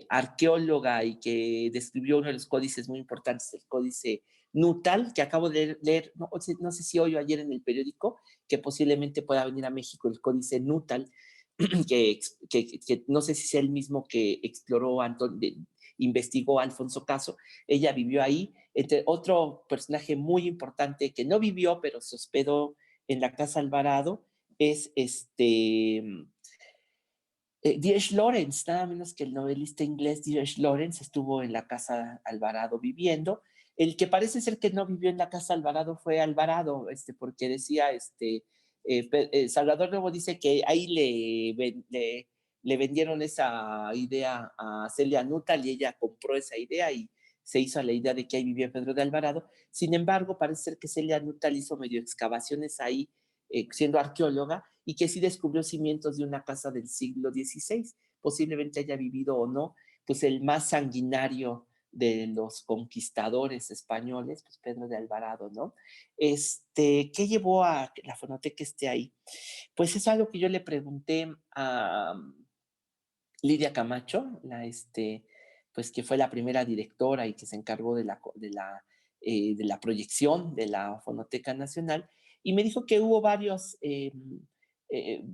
arqueóloga y que describió uno de los códices muy importantes, el códice Nuttall, que acabo de leer, no sé si hoy o ayer en el periódico, que posiblemente pueda venir a México el códice Nuttall, que no sé si sea el mismo que exploró, investigó Alfonso Caso. Ella vivió ahí. Otro personaje muy importante que no vivió, pero se hospedó en la Casa Alvarado, es D.H. Lawrence, nada menos que el novelista inglés D.H. Lawrence estuvo en la Casa Alvarado viviendo. El que parece ser que no vivió en la Casa Alvarado fue Alvarado, porque decía, Salvador Novo dice que ahí le vendieron esa idea a Celia Nuttall y ella compró esa idea y se hizo a la idea de que ahí vivía Pedro de Alvarado. Sin embargo, parece ser que Celia Nuttall hizo medio excavaciones ahí, siendo arqueóloga, y que sí descubrió cimientos de una casa del siglo XVI. Posiblemente haya vivido o no, pues el más sanguinario de los conquistadores españoles, pues Pedro de Alvarado, ¿no? ¿Qué llevó a que la fonoteca esté ahí? Pues es algo que yo le pregunté a Lidia Camacho, pues que fue la primera directora y que se encargó de la proyección de la Fonoteca Nacional, y me dijo que hubo varios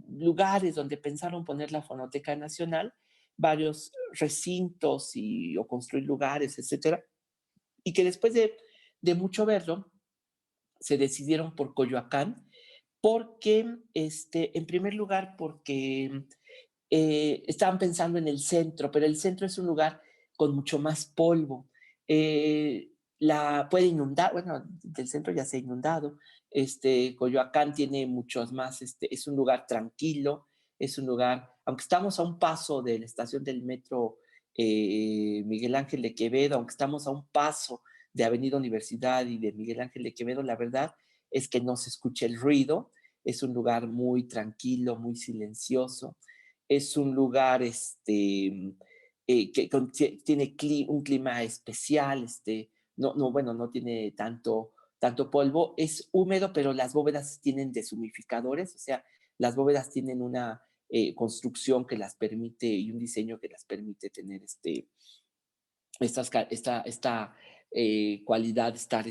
lugares donde pensaron poner la Fonoteca Nacional, varios recintos o construir lugares, etcétera, y que después de mucho verlo, se decidieron por Coyoacán, porque, en primer lugar, porque estaban pensando en el centro, pero el centro es un lugar con mucho más polvo. Puede inundar, bueno, el centro ya se ha inundado. Coyoacán tiene muchos más, es un lugar tranquilo, es un lugar, aunque estamos a un paso de la estación del metro Miguel Ángel de Quevedo, aunque estamos a un paso de Avenida Universidad y de Miguel Ángel de Quevedo, la verdad es que no se escucha el ruido, es un lugar muy tranquilo, muy silencioso, es un lugar tiene un clima especial, bueno, no tiene tanto polvo, es húmedo, pero las bóvedas tienen deshumificadores, o sea, las bóvedas tienen construcción que las permite y un diseño que las permite tener esta cualidad de estar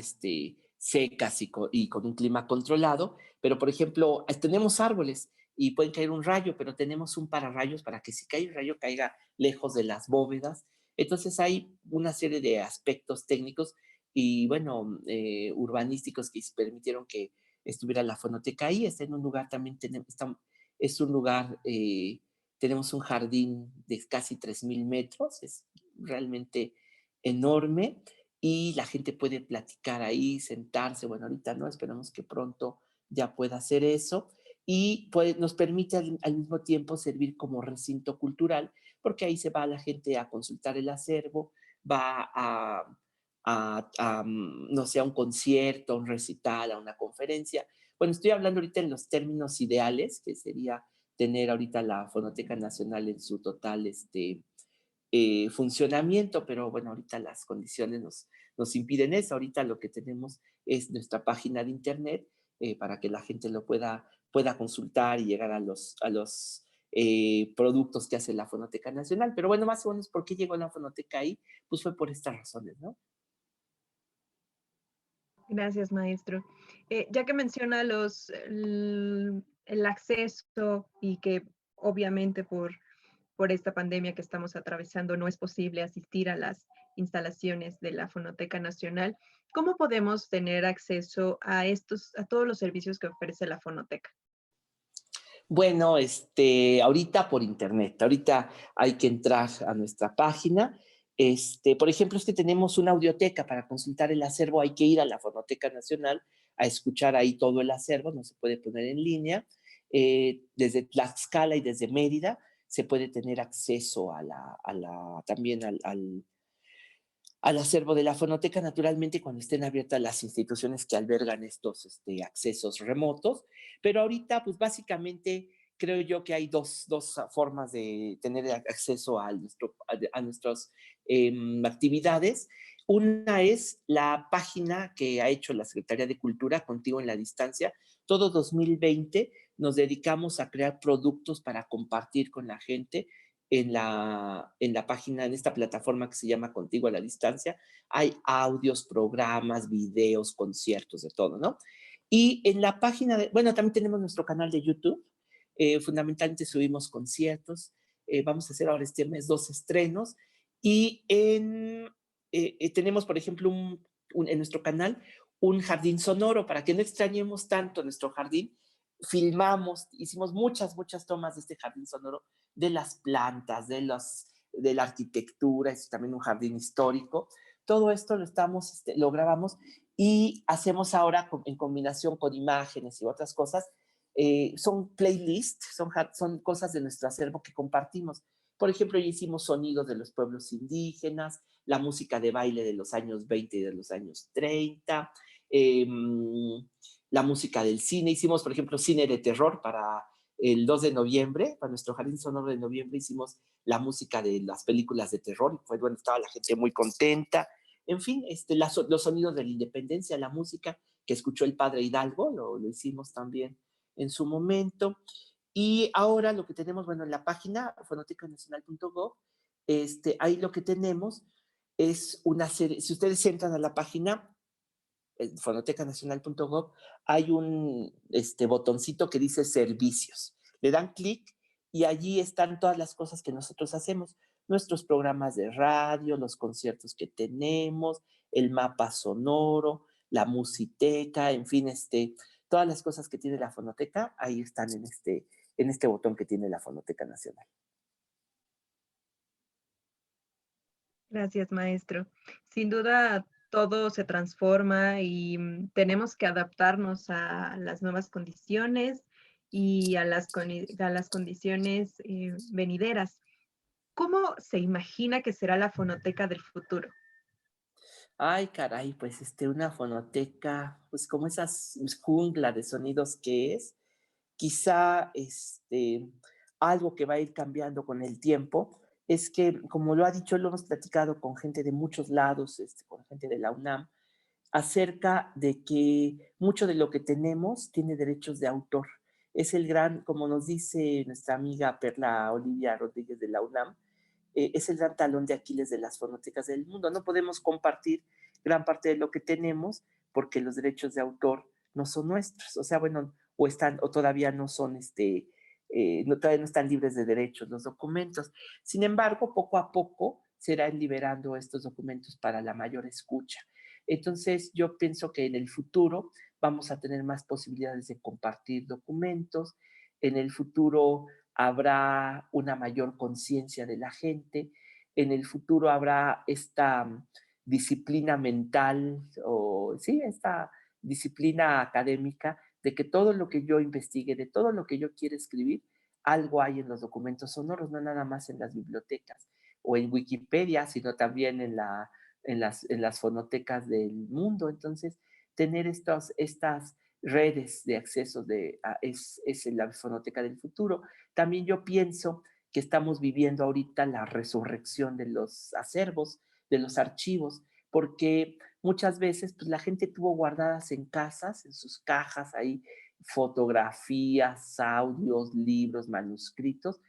secas y con un clima controlado. Pero, por ejemplo, tenemos árboles y pueden caer un rayo, pero tenemos un pararrayos para que si cae un rayo caiga lejos de las bóvedas. Entonces hay una serie de aspectos técnicos y, bueno, urbanísticos que permitieron que estuviera la fonoteca ahí. Está en un lugar también, es un lugar, tenemos un jardín de casi 3000 metros, es realmente enorme y la gente puede platicar ahí, sentarse. Bueno, ahorita no, esperamos que pronto ya pueda hacer eso. Y pues, nos permite al mismo tiempo servir como recinto cultural, porque ahí se va la gente a consultar el acervo, va no sé, a un concierto, a un recital, a una conferencia. Bueno, estoy hablando ahorita en los términos ideales, que sería tener ahorita la Fonoteca Nacional en su total funcionamiento, pero bueno, ahorita las condiciones nos impiden eso. Ahorita lo que tenemos es nuestra página de internet para que la gente lo pueda consultar y llegar a los productos que hace la Fonoteca Nacional. Pero bueno, más o menos, ¿por qué llegó la Fonoteca ahí? Pues fue por estas razones, ¿no? Gracias, maestro. Ya que menciona el acceso y que obviamente por esta pandemia que estamos atravesando no es posible asistir a las instalaciones de la Fonoteca Nacional, ¿cómo podemos tener acceso a todos los servicios que ofrece la Fonoteca? Bueno, ahorita por internet, ahorita hay que entrar a nuestra página. Por ejemplo, tenemos una audioteca para consultar el acervo, hay que ir a la Fonoteca Nacional a escuchar ahí todo el acervo, no se puede poner en línea. Desde Tlaxcala y desde Mérida se puede tener acceso también al acervo de la fonoteca, naturalmente, cuando estén abiertas las instituciones que albergan estos accesos remotos. Pero ahorita, pues básicamente, creo yo que hay dos formas de tener acceso a nuestras actividades. Una es la página que ha hecho la Secretaría de Cultura, Contigo en la Distancia. Todo 2020 nos dedicamos a crear productos para compartir con la gente en la página, en esta plataforma que se llama Contigo a la Distancia. Hay audios, programas, videos, conciertos, de todo, ¿no? Y en la página bueno, también tenemos nuestro canal de YouTube. Fundamentalmente subimos conciertos. Vamos a hacer ahora este mes 2 estrenos. Y tenemos, por ejemplo, en nuestro canal un jardín sonoro para que no extrañemos tanto nuestro jardín. Filmamos, hicimos muchas tomas de este jardín sonoro, de las plantas, de la arquitectura, es también un jardín histórico. Todo esto lo grabamos y hacemos ahora en combinación con imágenes y otras cosas. Son playlists, son cosas de nuestro acervo que compartimos. Por ejemplo, ya hicimos sonidos de los pueblos indígenas, la música de baile de los años 20 y de los años 30, la música del cine. Hicimos, por ejemplo, cine de terror para el 2 de noviembre, para nuestro jardín sonoro de noviembre, hicimos la música de las películas de terror y pues bueno, estaba la gente muy contenta. En fin, los sonidos de la independencia, la música que escuchó el padre Hidalgo, lo hicimos también en su momento. Y ahora lo que tenemos, bueno, en la página fonotecanacional.gov, ahí lo que tenemos es una serie, si ustedes entran a la página, fonotecanacional.gov, hay un botoncito que dice servicios. Le dan clic y allí están todas las cosas que nosotros hacemos, nuestros programas de radio, los conciertos que tenemos, el mapa sonoro, la musiteca, en fin, todas las cosas que tiene la fonoteca, ahí están en este botón que tiene la Fonoteca Nacional. Gracias, maestro. Sin duda, todo se transforma y tenemos que adaptarnos a las nuevas condiciones y a las condiciones venideras. ¿Cómo se imagina que será la fonoteca del futuro? Ay, caray, pues una fonoteca, pues como esas jungla de sonidos que es, quizá algo que va a ir cambiando con el tiempo es que, como lo ha dicho, lo hemos platicado con gente de muchos lados, con gente de la UNAM, acerca de que mucho de lo que tenemos tiene derechos de autor. es el gran, como nos dice nuestra amiga Perla Olivia Rodríguez de la UNAM, es el gran talón de Aquiles de las fonotecas del mundo. No podemos compartir gran parte de lo que tenemos porque los derechos de autor no son nuestros, o sea, bueno, o están, o todavía no son, todavía no están libres de derechos los documentos. Sin embargo, poco a poco se irán liberando estos documentos para la mayor escucha. Entonces, yo pienso que en el futuro vamos a tener más posibilidades de compartir documentos. En el futuro habrá una mayor conciencia de la gente. En el futuro habrá esta disciplina mental o sí, esta disciplina académica de que todo lo que yo investigue, de todo lo que yo quiero escribir, algo hay en los documentos sonoros, no nada más en las bibliotecas o en Wikipedia, sino también en las fonotecas del mundo. Entonces, tener estas redes de acceso es la fonoteca del futuro. También yo pienso que estamos viviendo ahorita la resurrección de los acervos, de los archivos, porque muchas veces pues, la gente tuvo guardadas en casas, en sus cajas ahí, fotografías, audios, libros, manuscritos,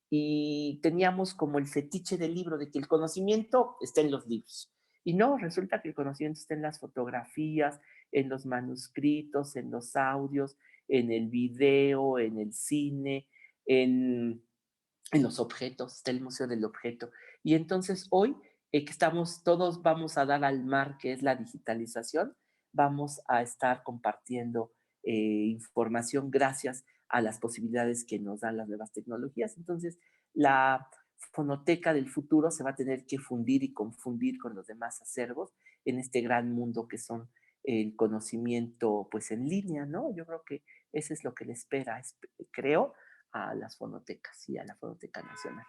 y teníamos como el fetiche del libro, de que el conocimiento está en los libros. Y no, resulta que el conocimiento está en las fotografías, en los manuscritos, en los audios, en el video, en el cine, en, en los objetos, está el Museo del Objeto. Y entonces hoy que estamos, todos vamos a dar al mar, que es la digitalización, vamos a estar compartiendo información gracias a las posibilidades que nos dan las nuevas tecnologías. Entonces, la fonoteca del futuro se va a tener que fundir y confundir con los demás acervos en este gran mundo que son el conocimiento pues en línea, ¿no? Yo creo que eso es lo que le espera, creo, a las fonotecas y a la Fonoteca Nacional.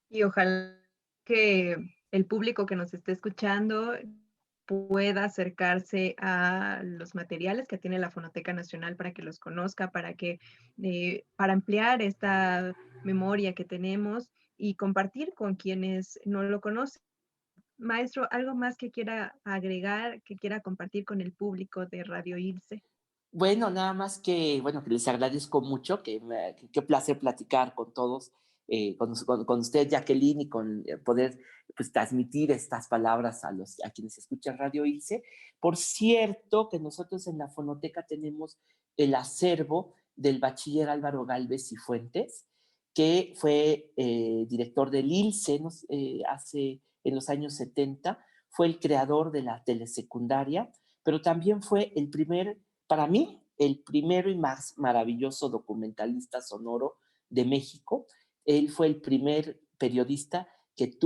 Y ojalá que el público que nos esté escuchando pueda acercarse a los materiales que tiene la Fonoteca Nacional para que los conozca, para ampliar esta memoria que tenemos y compartir con quienes no lo conocen. Maestro, ¿algo más que quiera agregar, que quiera compartir con el público de Radio Ilse? Bueno, nada más que, bueno, que les agradezco mucho, qué placer platicar con todos, con usted, Jacqueline, y con poder pues, transmitir estas palabras a quienes escuchan Radio Ilse. Por cierto, que nosotros en la fonoteca tenemos el acervo del bachiller Álvaro Gálvez y Fuentes, que fue director del Ilse en los años 70, fue el creador de la telesecundaria, pero también fue el primer, para mí, el primero y más maravilloso documentalista sonoro de México. Él fue el primer periodista que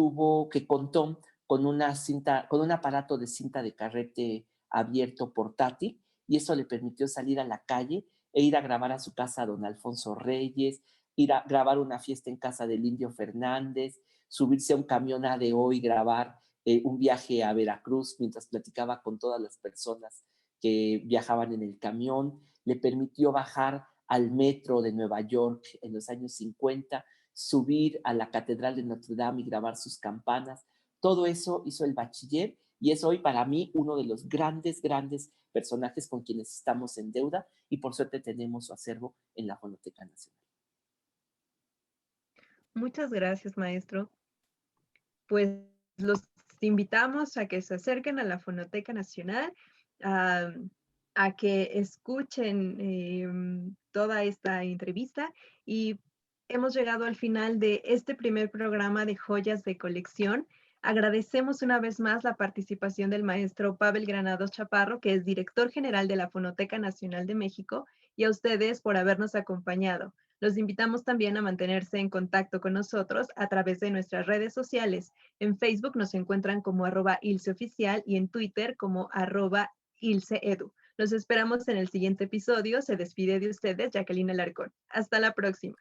contó con con un aparato de cinta de carrete abierto portátil, y eso le permitió salir a la calle e ir a grabar a su casa a don Alfonso Reyes, ir a grabar una fiesta en casa del Indio Fernández, subirse a un camión ADO y grabar un viaje a Veracruz mientras platicaba con todas las personas que viajaban en el camión, le permitió bajar al metro de Nueva York en los años 50, subir a la Catedral de Notre Dame y grabar sus campanas. Todo eso hizo el bachiller y es hoy para mí uno de los grandes, grandes personajes con quienes estamos en deuda, y por suerte tenemos su acervo en la Fonoteca Nacional. Muchas gracias, maestro. Pues los invitamos a que se acerquen a la Fonoteca Nacional, a, a que escuchen toda esta entrevista, y hemos llegado al final de este primer programa de Joyas de Colección. Agradecemos una vez más la participación del maestro Pavel Granados Chaparro, que es director general de la Fonoteca Nacional de México, y a ustedes por habernos acompañado. Los invitamos también a mantenerse en contacto con nosotros a través de nuestras redes sociales. En Facebook nos encuentran como @ilseoficial y en Twitter como @ilseedu. Los esperamos en el siguiente episodio. Se despide de ustedes Jacqueline Alarcón. Hasta la próxima.